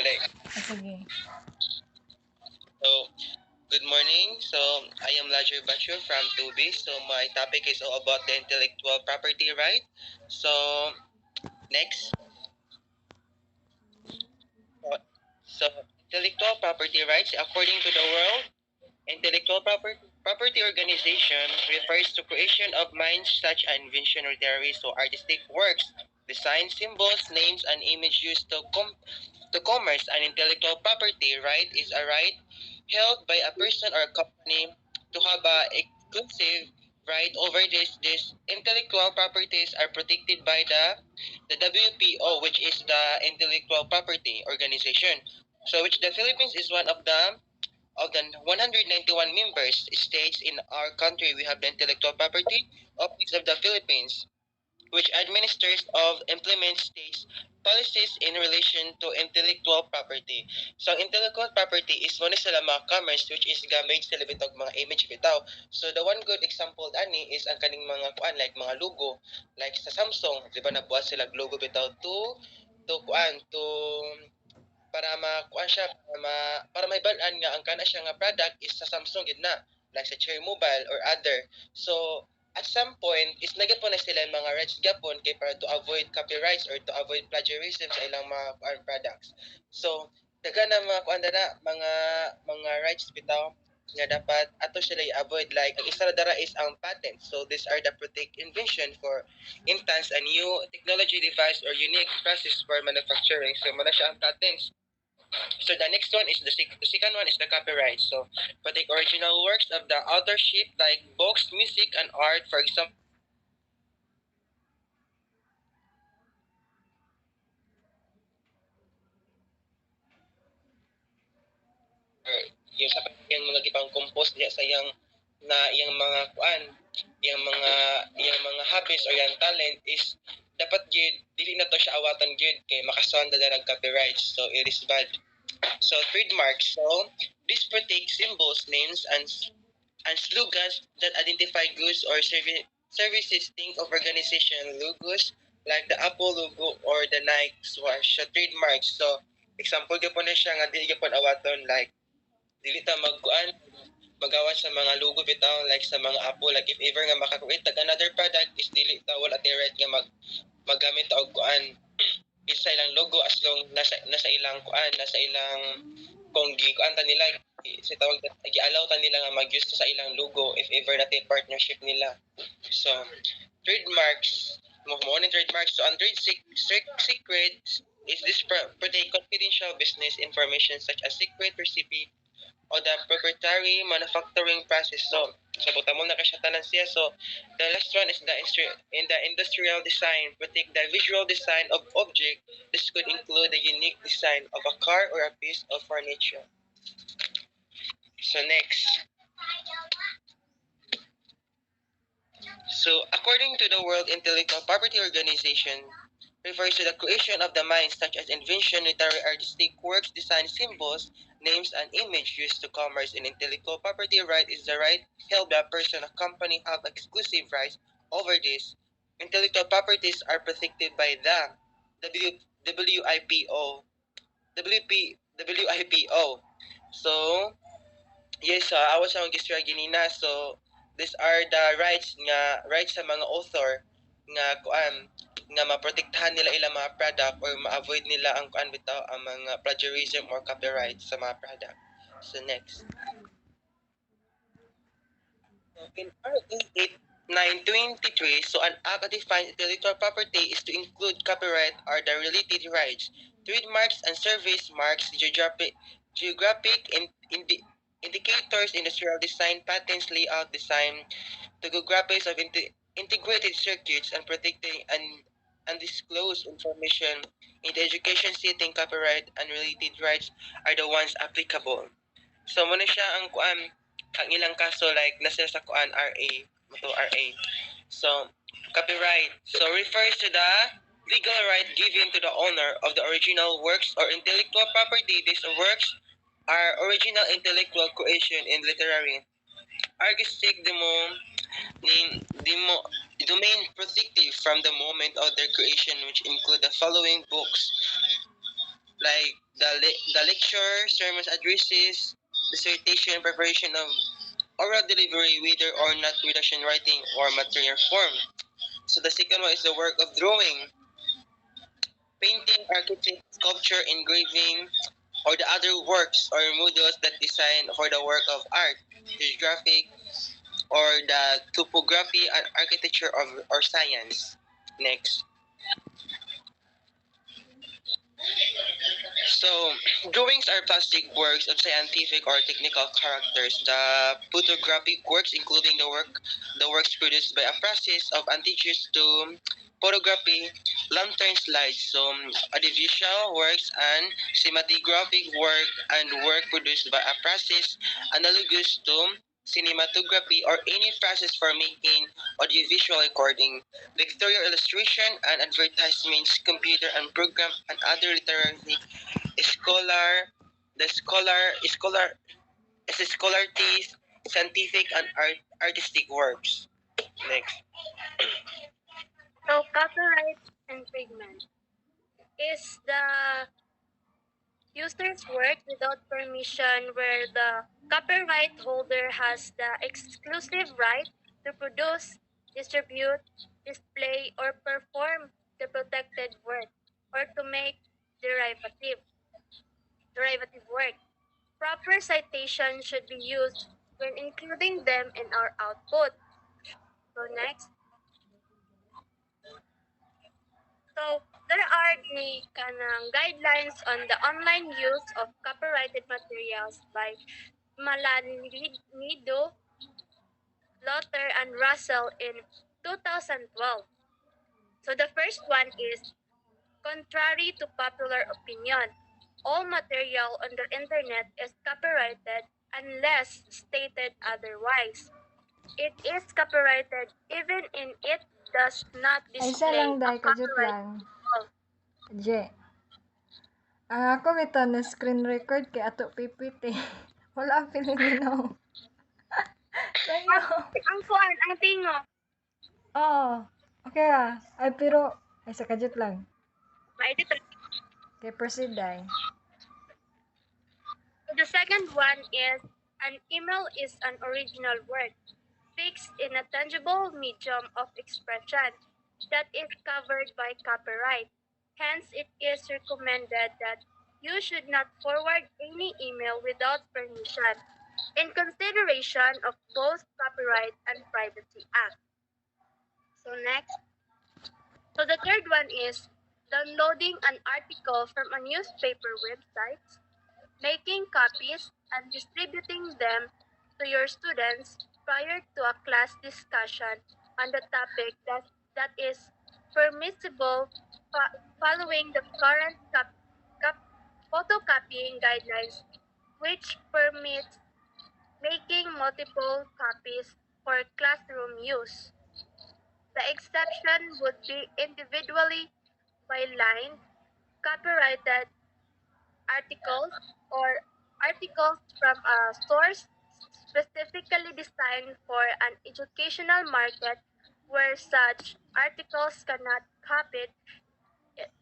Uli. Sige. So, good morning. So, I am Lajer Bashir from Tubi. So, my topic is all about the intellectual property right. So, next. So, intellectual property rights, according to the World Intellectual Property Organization, refers to creation of minds such as invention, literary, so artistic works, design, symbols, names, and image used to commerce. An intellectual property right is a right held by a person or a company to have a exclusive right over this. These intellectual properties are protected by the WPO, which is the Intellectual Property Organization. So, which the Philippines is one of the 191 members states in our country. We have the Intellectual Property Office of the Philippines, which administers of implements states policies in relation to intellectual property. So, intellectual property is one sa mga commerce which is gamit sila bitog mga image bitaw. So, the one good example ani is ang kaning mga kuan like mga logo like sa Samsung, di ba nabuhat sila logo bitaw to para makuha siya para may balaan nga ang kana siya nga product is sa Samsung gid na like sa Cherry Mobile or other. So at some point is nagapon na sila yung mga rights gapon kay para to avoid copyrights or to avoid plagiarism sa ilang mga products. So daga na mga kuan na mga rights bitaw nga dapat ato sila i-avoid like ang isa na dara is ang patent. So these are the protect invention for instance a new technology device or unique process for manufacturing. So mana siya ang patents. So the next one is the second one is the copyright. So protect original works of the authorship like books, music, and art. For example, yung sa yung mga gipang compose diya sa yung mga kuan, yung mga hobbies or yung talent is dapat gid dili na to siya awatan gid kay makasuhan na darag copyrights. So it is bad. So trademarks. So this protect symbols, names, and slogans that identify goods or services. Think of organization logos like the Apple logo or the Nike swoosh. So trademarks. So example gyapon na siya nga dili gyapon awaton like dili ta magkuan magawa sa mga logo bitaw like sa mga Apple like if ever nga maka-create tag another product is dili ta wala tay right nga magamit og kuan isa ilang logo as long nasa ilang kuan nasa ilang kung gikuan ta nila sa tawag gi-allow ta nila nga mag-use sa ilang logo if ever natin partnership nila. So trademarks mo ni trademarks. So ang secret is this protect confidential business information such as secret recipe o the proprietary manufacturing process. So sabota mo na kasya tanan siya. So the last one is in the industrial design, protect the visual design of object. This could include the unique design of a car or a piece of furniture. So next. So according to the World Intellectual Property Organization, refers to the creation of the mind such as invention, literary, artistic works, design, symbols, names, and image used to commerce. In intellectual property right is the right held by a person or company have exclusive rights over this. Intellectual properties are protected by the WIPO. WIPO. So, yes, I was ang gistra ginina. So, these are the rights sa mga author nga kuan nga maprotektahan nila ilang mga product or ma-avoid nila ang kuan bitaw ang mga plagiarism or copyright sa mga product. So next. In RA 8923, so an act that defines intellectual property is to include copyright or the related rights, trademarks and service marks, geographic indicators, industrial design, patents, layout, design, topographies of integrated circuits, and protecting undisclosed information in the education setting. Copyright and related rights are the ones applicable. So muna siya ang kuan ang ilang kaso like nasa sa kuan RA. So copyright so refers to the legal right given to the owner of the original works or intellectual property. These works are original intellectual creation in literary, artistic, domain protective from the moment of their creation, which include the following books like The lecture, sermons, addresses, dissertation, preparation of oral delivery, whether or not reduction writing or material form. So the second one is the work of drawing, painting, architect, sculpture, engraving, or the other works or models that design for the work of art, geographic, or the topography and architecture of or science. Next. So, drawings are plastic works of scientific or technical characters. The photographic works, including the works produced by a process of analogous to photography, lantern slides, so audiovisual works and cinematographic work and work produced by a process analogous to cinematography or any process for making audiovisual recording, pictorial illustration and advertisements, computer and program and other literary scholar, the scholar is a scholar taste, scientific and artistic works. Next. So copyright infringement is the user's work without permission where the copyright holder has the exclusive right to produce, distribute, display, or perform the protected work or to make derivative derivative work. Proper citation should be used when including them in our output. So next, so there are the kanang guidelines on the online use of copyrighted materials by Malanido, Lotter, and Russell in 2012. So the first one is contrary to popular opinion. All material on the internet is copyrighted unless stated otherwise. It is copyrighted even in it does not Ay, isa lang display a dahil kajut copyright lang. symbol. Je. Ang ako ito na screen record kay ato PPT. Wala ang Filipino. Sayo. Ang kuan, ang tingo. Oh. Okay ah. Ay, pero, ay, sa kajut lang. Ma-edit. Okay, proceed dahil. The second one is an email is an original word fixed in a tangible medium of expression that is covered by copyright. Hence, it is recommended that you should not forward any email without permission in consideration of both Copyright and Privacy Act. So next, so the third one is downloading an article from a newspaper website, making copies and distributing them to your students prior to a class discussion on the topic that is permissible following the current photocopying guidelines, which permits making multiple copies for classroom use. The exception would be individually by line copyrighted articles or articles from a source specifically designed for an educational market where such articles cannot copied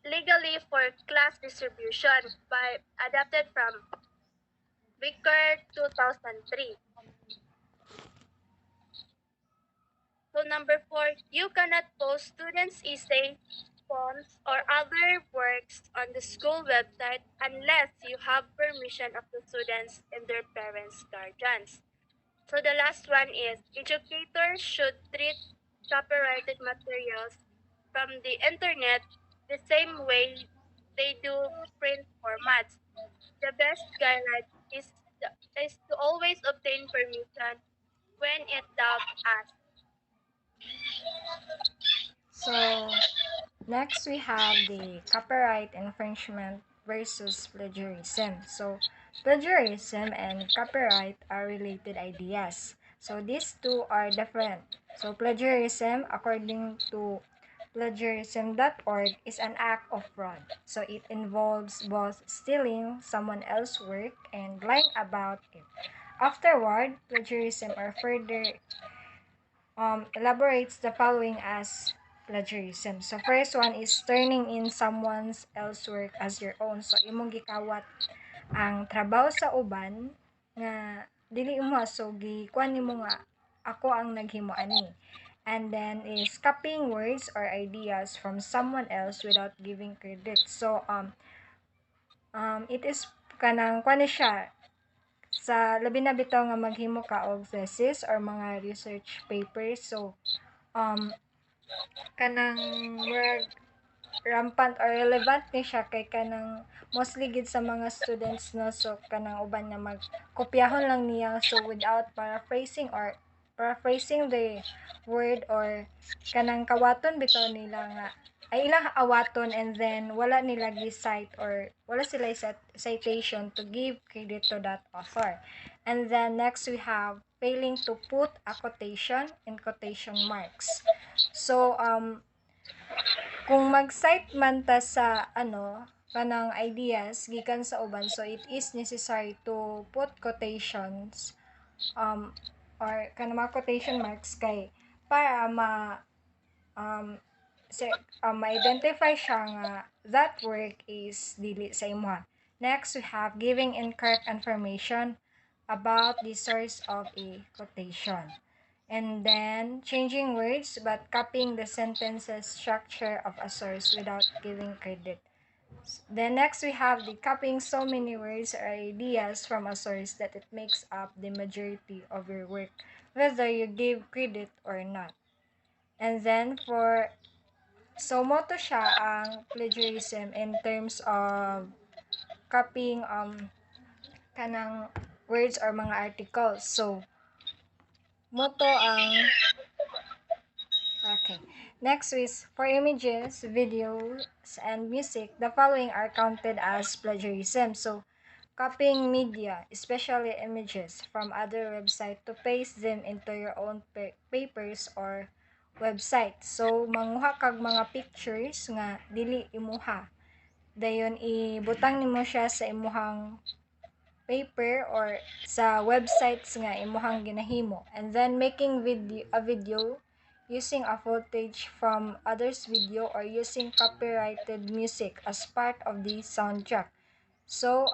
legally for class distribution by adapted from Wicker 2003. So number 4, you cannot post students' essay, poems, or other works on the school website unless you have permission of the students and their parents, guardians. So the last one is educators should treat copyrighted materials from the internet the same way they do print formats. The best guideline is to always obtain permission when it does ask. So, next we have the copyright infringement versus plagiarism. So, plagiarism and copyright are related ideas. So, these two are different. So, plagiarism, according to plagiarism.org, is an act of fraud. So, it involves both stealing someone else's work and lying about it. Afterward, plagiarism or further elaborates the following as plagiarism. So first one is turning in someone else's work as your own. So imong gikawat ang trabaho sa uban nga dili mo, so gikuan nimo nga ako ang naghimo ani. And then is copying words or ideas from someone else without giving credit. So it is kanang kuan ni siya sa labi na bitaw nga maghimo ka og thesis or mga research papers. So kanang murag rampant or relevant ni siya kay kanang mostly gid sa mga students, no, so kanang uban nga magkopyahon lang niya, so without paraphrasing the word or kanang kawaton bitaw nila nga ay ilang awaton, and then wala nila gi-cite or wala sila citation to give credit to that author. And then next we have failing to put a quotation in quotation marks. So kung mag-cite man ta sa kanang ideas gikan sa uban, so it is necessary to put quotations or kanang mga quotation marks kay para ma-identify siya nga that work is dili sa imuha. Next, we have giving incorrect information about the source of a quotation. And then, changing words but copying the sentences structure of a source without giving credit. Then next, we have the copying so many words or ideas from a source that it makes up the majority of your work, whether you give credit or not. And then, so moto siya ang plagiarism in terms of copying kanang words or mga articles. So, moto ang okay. Next is for images, videos, and music, the following are counted as plagiarism. So, copying media, especially images, from other websites to paste them into your own papers or website. So, manguha kag mga pictures nga dili imuha. Dayon ibutang nimo siya sa imuhang paper or sa websites nga imuhang ginahimo, and then making a video using a footage from others video or using copyrighted music as part of the soundtrack. So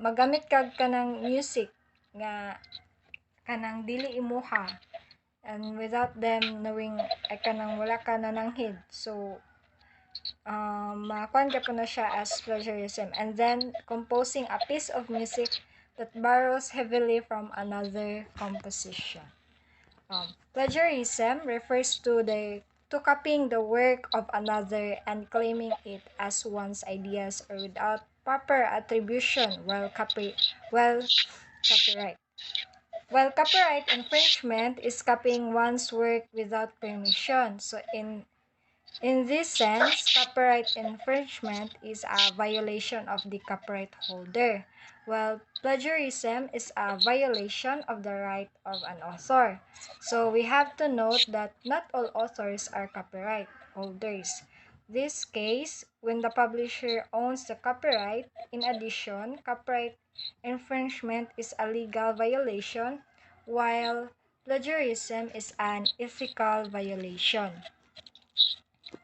magamit kag kanang music nga kanang dili imuha, and without them knowing ay kanang wala ka nananghid, so makuan ka po na siya as plagiarism. And then composing a piece of music that borrows heavily from another composition. Plagiarism refers to copying the work of another and claiming it as one's ideas or without proper attribution, while copyright. While copyright infringement is copying one's work without permission. So in this sense, copyright infringement is a violation of the copyright holder, while plagiarism is a violation of the right of an author. So we have to note that not all authors are copyright holders. This case, when the publisher owns the copyright, in addition, copyright infringement is a legal violation, while plagiarism is an ethical violation.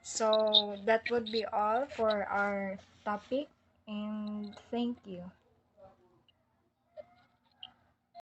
So that would be all for our topic, and thank you.